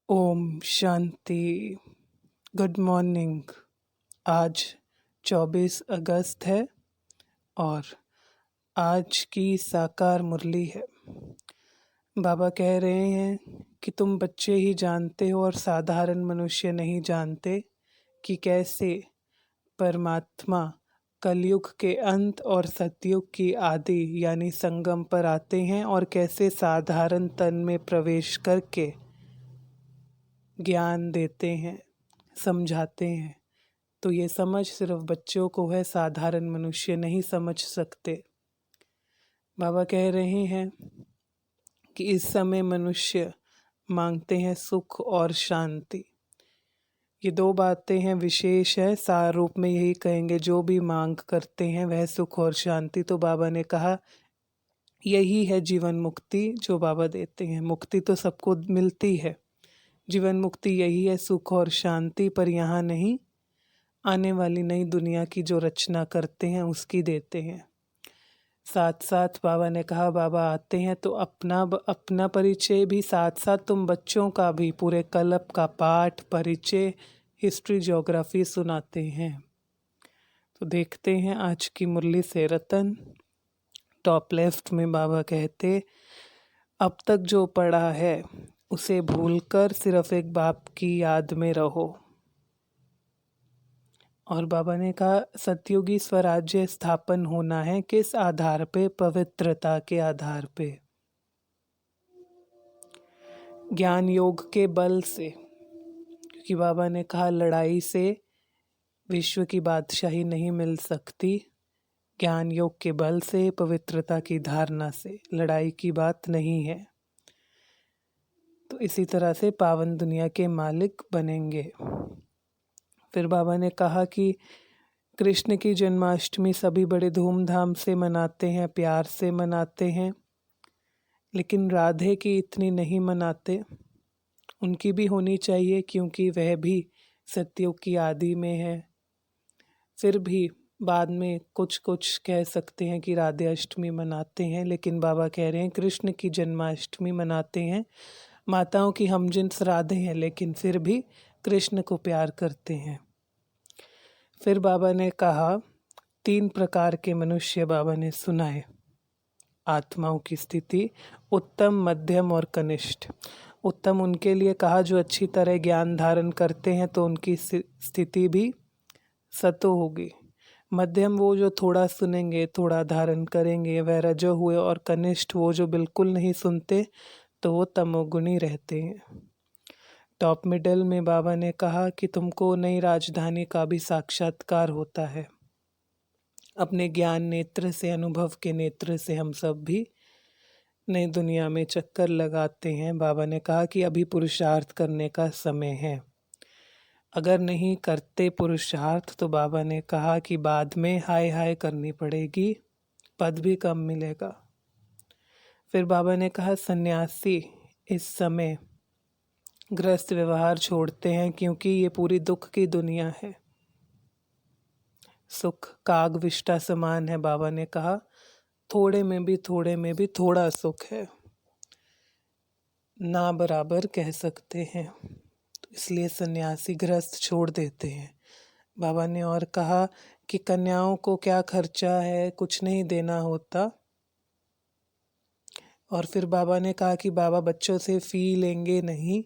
Om Shanti. Good morning. आज 24 अगस्त है और आज की साकार मुरली है। बाबा कह रहे हैं कि तुम बच्चे ही जानते हो और साधारण मनुष्य नहीं जानते कि कैसे परमात्मा कलयुग के अंत और सतयुग की आदि यानी संगम पर आते हैं और कैसे साधारण तन में प्रवेश करके ज्ञान देते हैं, समझाते हैं। तो ये समझ सिर्फ बच्चों को है, साधारण मनुष्य नहीं समझ सकते। बाबा कह रहे हैं कि इस समय मनुष्य मांगते हैं सुख और शांति। ये दो बातें हैं, विशेष है, सार रूप में यही कहेंगे, जो भी मांग करते हैं वह सुख और शांति। तो बाबा ने कहा यही है जीवन मुक्ति जो बाबा देते हैं। मुक्ति तो सबको मिलती है, जीवन मुक्ति यही है, सुख और शांति, पर यहाँ नहीं, आने वाली नई दुनिया की जो रचना करते हैं उसकी देते हैं। साथ साथ बाबा ने कहा बाबा आते हैं तो अपना परिचय भी साथ साथ तुम बच्चों का भी पूरे कल्प का पाठ, परिचय, हिस्ट्री, ज्योग्राफी सुनाते हैं। तो देखते हैं आज की मुरली से। रतन टॉप लेफ्ट में बाबा कहते, अब तक जो पढ़ा है उसे भूलकर सिर्फ एक बाप की याद में रहो। और बाबा ने कहा सतयुगी स्वराज्य स्थापन होना है किस आधार पे? पवित्रता के आधार पे, ज्ञान योग के बल से। क्योंकि बाबा ने कहा लड़ाई से विश्व की बादशाही नहीं मिल सकती, ज्ञान योग के बल से, पवित्रता की धारणा से। लड़ाई की बात नहीं है। तो इसी तरह से पावन दुनिया के मालिक बनेंगे। फिर बाबा ने कहा कि कृष्ण की जन्माष्टमी सभी बड़े धूमधाम से मनाते हैं, प्यार से मनाते हैं, लेकिन राधे की इतनी नहीं मनाते। उनकी भी होनी चाहिए क्योंकि वह भी सतयुग की आदि में है। फिर भी बाद में कुछ कुछ कह सकते हैं कि राधे अष्टमी मनाते हैं, लेकिन बाबा कह रहे हैं कृष्ण की जन्माष्टमी मनाते हैं। माताओं की हमजिन्स राधे हैं, लेकिन फिर भी कृष्ण को प्यार करते हैं। फिर बाबा ने कहा 3 प्रकार के मनुष्य बाबा ने सुनाए आत्माओं की स्थिति, उत्तम, मध्यम और कनिष्ठ। उत्तम उनके लिए कहा जो अच्छी तरह ज्ञान धारण करते हैं तो उनकी स्थिति भी सतो होगी। मध्यम वो जो थोड़ा सुनेंगे, थोड़ा धारण करेंगे, वह रजो हुए। और कनिष्ठ वो जो बिल्कुल नहीं सुनते तो वो तमोगुणी रहते हैं। टॉप मिडल में बाबा ने कहा कि तुमको नई राजधानी का भी साक्षात्कार होता है। अपने ज्ञान नेत्र से, अनुभव के नेत्र से हम सब भी नई दुनिया में चक्कर लगाते हैं। बाबा ने कहा कि अभी पुरुषार्थ करने का समय है। अगर नहीं करते पुरुषार्थ तो बाबा ने कहा कि बाद में हाय हाय करनी पड़ेगी, पद भी कम मिलेगा। फिर बाबा ने कहा सन्यासी इस समय ग्रस्त व्यवहार छोड़ते हैं क्योंकि ये पूरी दुख की दुनिया है। सुख काग विष्टा समान है। बाबा ने कहा थोड़े में भी थोड़ा सुख है, ना बराबर कह सकते हैं। तो इसलिए सन्यासी गृहस्थ छोड़ देते हैं। बाबा ने और कहा कि कन्याओं को क्या खर्चा है, कुछ नहीं देना होता। और फिर बाबा ने कहा कि बाबा बच्चों से फ़ी लेंगे नहीं।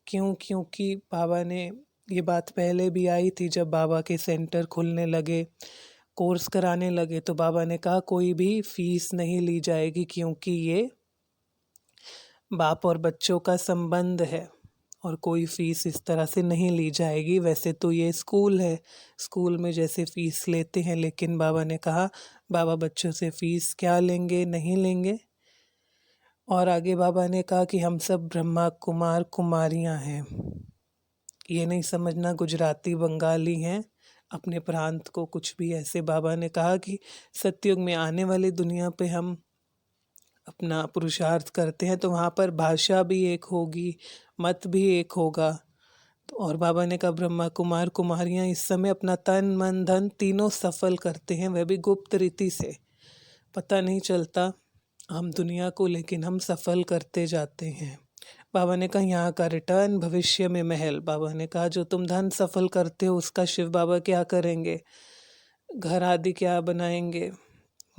क्यों? क्योंकि बाबा ने ये बात पहले भी आई थी जब बाबा के सेंटर खुलने लगे, कोर्स कराने लगे, तो बाबा ने कहा कोई भी फीस नहीं ली जाएगी क्योंकि ये बाप और बच्चों का संबंध है और कोई फीस इस तरह से नहीं ली जाएगी। वैसे तो ये स्कूल है, स्कूल में जैसे फीस लेते हैं, लेकिन बाबा ने कहा बाबा बच्चों से फीस क्या लेंगे, नहीं लेंगे। और आगे बाबा ने कहा कि हम सब ब्रह्मा कुमार कुमारियां हैं। ये नहीं समझना गुजराती बंगाली हैं, अपने प्रांत को कुछ भी ऐसे। बाबा ने कहा कि सतयुग में आने वाली दुनिया पे हम अपना पुरुषार्थ करते हैं तो वहाँ पर भाषा भी एक होगी, मत भी एक होगा। तो और बाबा ने कहा ब्रह्मा कुमार कुमारियाँ इस समय अपना तन मन धन तीनों सफल करते हैं, वह भी गुप्त रीति से। पता नहीं चलता हम दुनिया को, लेकिन हम सफल करते जाते हैं। बाबा ने कहा यहाँ का रिटर्न, भविष्य में महल। बाबा ने कहा जो तुम धन सफल करते हो उसका शिव बाबा क्या करेंगे, घर आदि क्या बनाएंगे,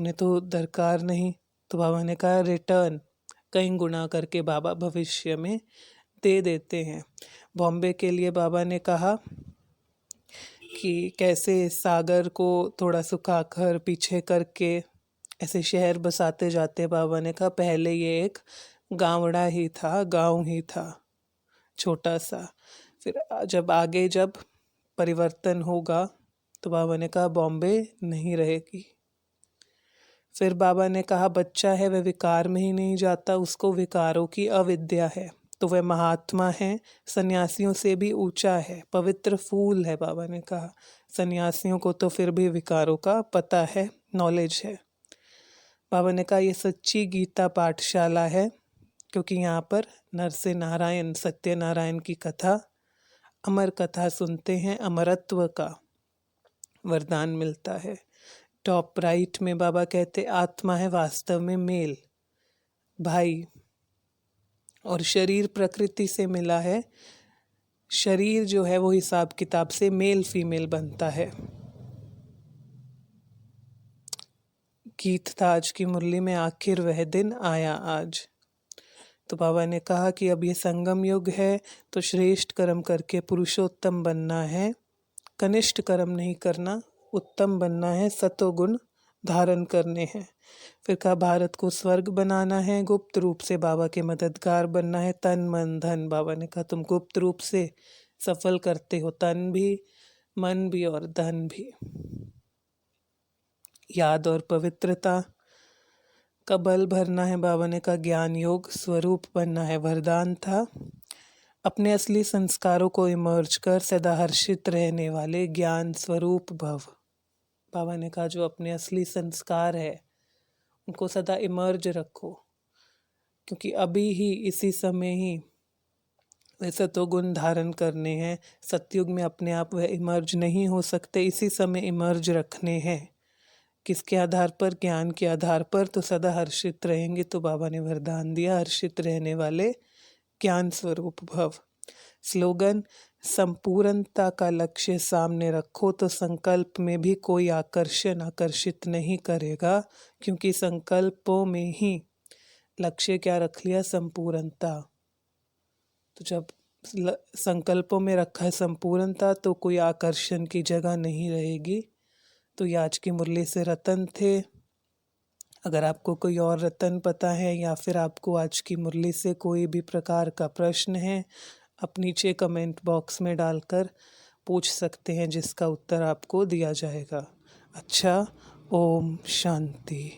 उन्हें तो दरकार नहीं। तो बाबा ने कहा रिटर्न कई गुना करके बाबा भविष्य में दे देते हैं। बॉम्बे के लिए बाबा ने कहा कि कैसे सागर को थोड़ा सुखाकर पीछे करके ऐसे शहर बसाते जाते। बाबा ने कहा पहले ये एक गाँवड़ा ही था, गांव ही था छोटा सा, फिर जब परिवर्तन होगा तो बाबा ने कहा बॉम्बे नहीं रहेगी। फिर बाबा ने कहा बच्चा है वह विकार में ही नहीं जाता, उसको विकारों की अविद्या है, तो वह महात्मा है, सन्यासियों से भी ऊंचा है, पवित्र फूल है। बाबा ने कहा सन्यासियों को तो फिर भी विकारों का पता है, नॉलेज है। बाबा ने कहा ये सच्ची गीता पाठशाला है, क्योंकि यहाँ पर नर से नारायण सत्यनारायण की कथा, अमर कथा सुनते हैं, अमरत्व का वरदान मिलता है। टॉप राइट में बाबा कहते आत्मा है वास्तव में मेल भाई, और शरीर प्रकृति से मिला है, शरीर जो है वो हिसाब किताब से मेल फीमेल बनता है। गीत था आज की मुरली में, आखिर वह दिन आया आज। तो बाबा ने कहा कि अब ये संगम युग है, तो श्रेष्ठ कर्म करके पुरुषोत्तम बनना है, कनिष्ठ कर्म नहीं करना, उत्तम बनना है, सतोगुण धारण करने हैं। फिर कहा भारत को स्वर्ग बनाना है, गुप्त रूप से बाबा के मददगार बनना है, तन मन धन। बाबा ने कहा तुम गुप्त रूप से सफल करते हो, तन भी मन भी और धन भी। याद और पवित्रता का बल भरना है। बाबा ने कहा ज्ञान योग स्वरूप बनना है, वरदान था। अपने असली संस्कारों को इमर्ज कर सदा हर्षित रहने वाले ज्ञान स्वरूप भव। बाबा ने कहा जो अपने असली संस्कार है उनको सदा इमर्ज रखो, क्योंकि अभी ही इसी समय ही वैसे तो गुण धारण करने हैं। सतयुग में अपने आप वह इमर्ज नहीं हो सकते, इसी समय इमर्ज रखने हैं। किसके आधार पर, ज्ञान के आधार पर, तो सदा हर्षित रहेंगे। तो बाबा ने वरदान दिया हर्षित रहने वाले ज्ञान स्वरूप भव। स्लोगन संपूर्णता का लक्ष्य सामने रखो तो संकल्प में भी कोई आकर्षण आकर्षित नहीं करेगा, क्योंकि संकल्पों में ही लक्ष्य क्या रख लिया, संपूर्णता। तो जब संकल्पों में रखा है संपूर्णता तो कोई आकर्षण की जगह नहीं रहेगी। तो ये आज की मुरली से रतन थे। अगर आपको कोई और रतन पता है या फिर आपको आज की मुरली से कोई भी प्रकार का प्रश्न है, आप नीचे कमेंट बॉक्स में डालकर पूछ सकते हैं, जिसका उत्तर आपको दिया जाएगा। अच्छा, ओम शांति।